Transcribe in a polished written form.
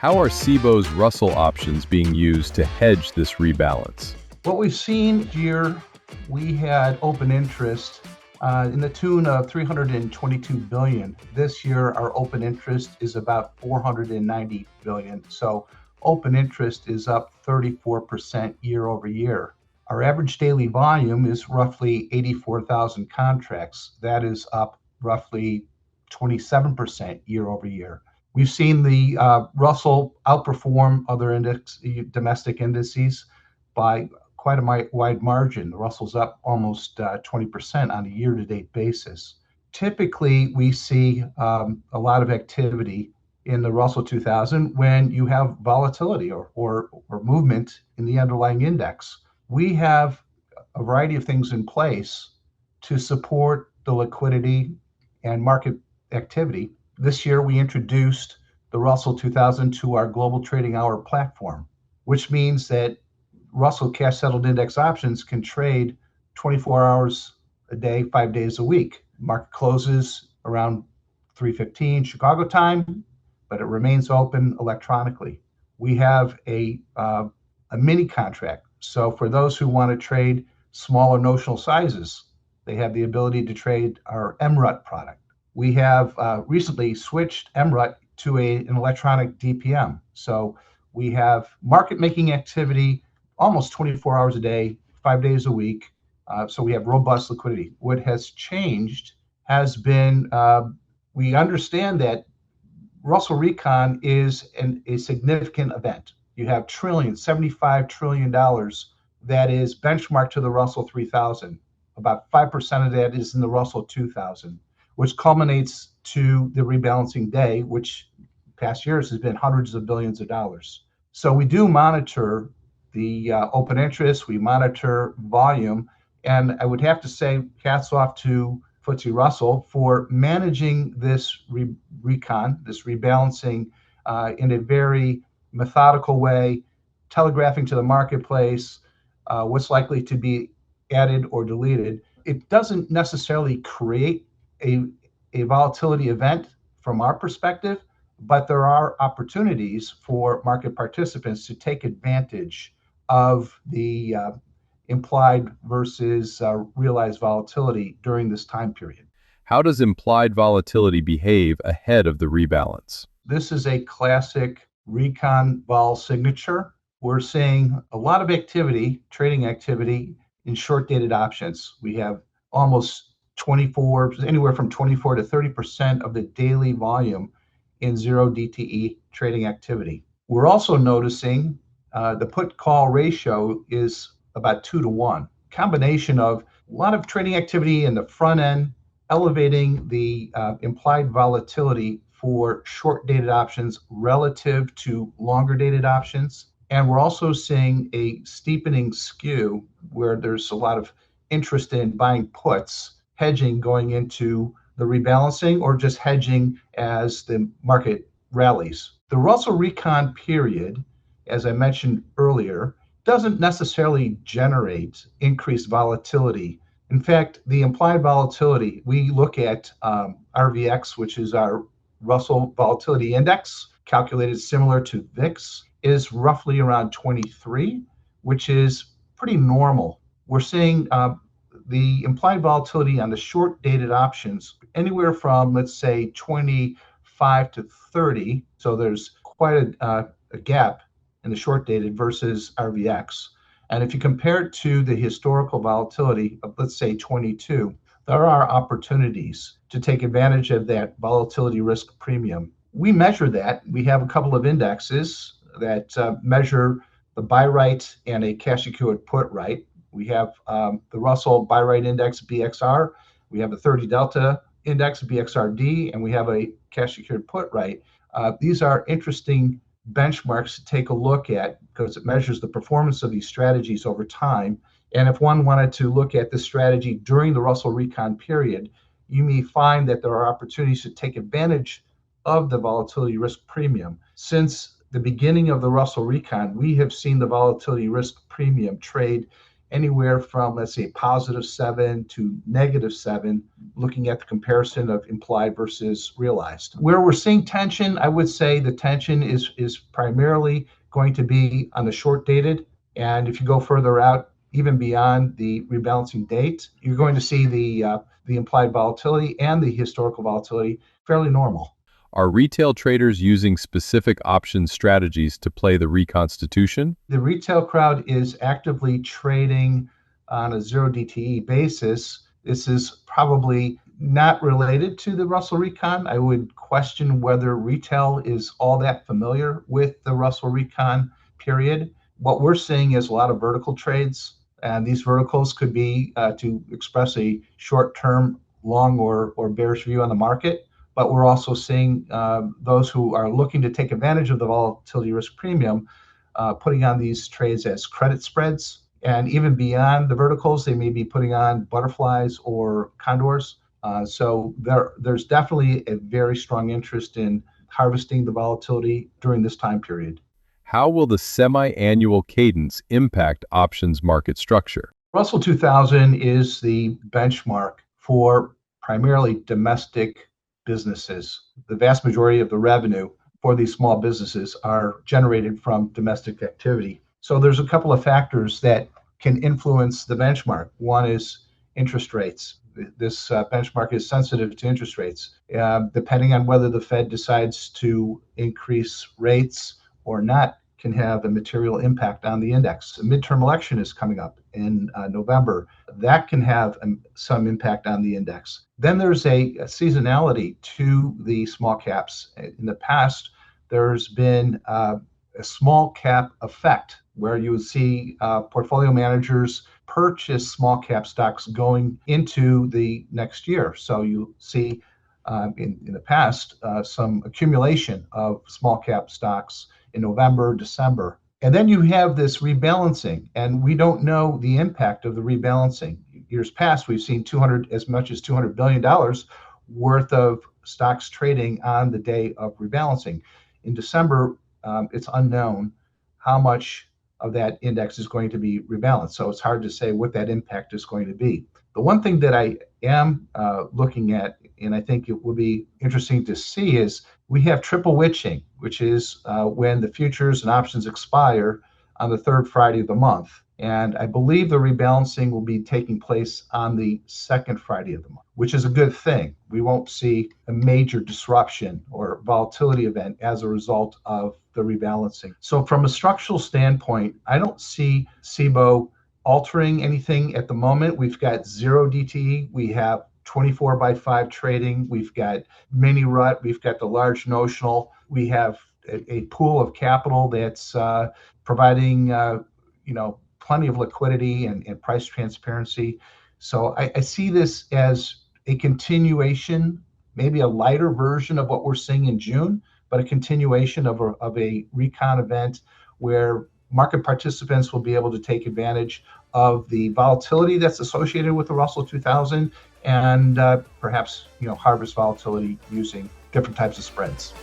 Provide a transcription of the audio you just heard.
How are Cboe's Russell options being used to hedge this rebalance? What we've seen here, we had open interest in the tune of 322 billion. This year, our open interest is about 490 billion. So open interest is up 34% year over year. Our average daily volume is roughly 84,000 contracts. That is up roughly 27% year over year. We've seen the Russell outperform other domestic indices by quite a wide margin. The Russell's up almost 20% on a year-to-date basis. Typically, we see a lot of activity in the Russell 2000 when you have volatility or movement in the underlying index. We have a variety of things in place to support the liquidity and market activity. This year, we introduced the Russell 2000 to our global trading hour platform, which means that Russell cash settled index options can trade 24 hours a day, 5 days a week. Market closes around 3:15 Chicago time, but it remains open electronically. We have a mini contract. So for those who want to trade smaller notional sizes, they have the ability to trade our MRUT product. We have recently switched MRUT to an electronic DPM. So we have market making activity almost 24 hours a day, 5 days a week. So we have robust liquidity. What has changed has been we understand that Russell Recon is a significant event. You have $75 trillion that is benchmarked to the Russell 3000. About 5% of that is in the Russell 2000, which culminates to the rebalancing day, which past years has been hundreds of billions of dollars. So we do monitor the open interest, we monitor volume, and I would have to say hats off to FTSE Russell for managing this recon, this rebalancing in a very methodical way, telegraphing to the marketplace what's likely to be added or deleted. It doesn't necessarily create a volatility event from our perspective, but there are opportunities for market participants to take advantage of the implied versus realized volatility during this time period. How does implied volatility behave ahead of the rebalance? This is a classic recon vol signature. We're seeing a lot of activity, trading activity in short-dated options. We have almost anywhere from 24 to 30% of the daily volume in zero DTE trading activity. We're also noticing the put-call ratio is about 2 to 1. Combination of a lot of trading activity in the front end, elevating the implied volatility for short-dated options relative to longer-dated options. And we're also seeing a steepening skew where there's a lot of interest in buying puts, hedging going into the rebalancing, or just hedging as the market rallies. The Russell Recon period, as I mentioned earlier, doesn't necessarily generate increased volatility. In fact, the implied volatility, we look at RVX, which is our Russell Volatility Index, calculated similar to VIX, is roughly around 23, which is pretty normal. We're seeing the implied volatility on the short-dated options anywhere from, let's say, 25 to 30. So there's quite a gap in the short-dated versus RVX. And if you compare it to the historical volatility of, let's say, 22, there are opportunities to take advantage of that volatility risk premium. We measure that. We have a couple of indexes that measure the buy right and a cash secured put right. We have the Russell Buy Right Index, BXR. We have the 30 Delta Index, BXRD, and we have a cash secured put right. These are interesting benchmarks to take a look at because it measures the performance of these strategies over time. And if one wanted to look at this strategy during the Russell Recon period, you may find that there are opportunities to take advantage of the volatility risk premium. Since the beginning of the Russell Recon, we have seen the volatility risk premium trade anywhere from, let's say, +7 to -7, looking at the comparison of implied versus realized. Where we're seeing tension, I would say the tension is primarily going to be on the short dated. And if you go further out, even beyond the rebalancing date, you're going to see the implied volatility and the historical volatility fairly normal. Are retail traders using specific option strategies to play the reconstitution? The retail crowd is actively trading on a 0 DTE basis. This is probably not related to the Russell Recon. I would question whether retail is all that familiar with the Russell Recon period. What we're seeing is a lot of vertical trades, and these verticals could be to express a short-term long or bearish view on the market. But we're also seeing those who are looking to take advantage of the volatility risk premium putting on these trades as credit spreads. And even beyond the verticals, they may be putting on butterflies or condors. So there's definitely a very strong interest in harvesting the volatility during this time period. How will the semi-annual cadence impact options market structure? Russell 2000 is the benchmark for primarily domestic businesses. The vast majority of the revenue for these small businesses are generated from domestic activity. So there's a couple of factors that can influence the benchmark. One is interest rates. This benchmark is sensitive to interest rates. Depending on whether the Fed decides to increase rates or not, can have a material impact on the index. The midterm election is coming up in November. That can have some impact on the index. Then there's a seasonality to the small caps. In the past, there's been a small cap effect where you would see portfolio managers purchase small cap stocks going into the next year. So you see in the past some accumulation of small cap stocks in November, December. And then you have this rebalancing, and we don't know the impact of the rebalancing. Years past, we've seen as much as $200 billion worth of stocks trading on the day of rebalancing. In December, it's unknown how much of that index is going to be rebalanced. So it's hard to say what that impact is going to be. The one thing that I am looking at, and I think it will be interesting to see, is we have triple witching, which is when the futures and options expire on the third Friday of the month. And I believe the rebalancing will be taking place on the second Friday of the month, which is a good thing. We won't see a major disruption or volatility event as a result of the rebalancing. So from a structural standpoint, I don't see Cboe altering anything at the moment. We've got 0 DTE. We have 24/5 trading. We've got mini RUT. We've got the large notional. We have a pool of capital that's providing, plenty of liquidity and price transparency. So I see this as a continuation, maybe a lighter version of what we're seeing in June, but a continuation of a recon event where market participants will be able to take advantage of the volatility that's associated with the Russell 2000 and perhaps harvest volatility using different types of spreads.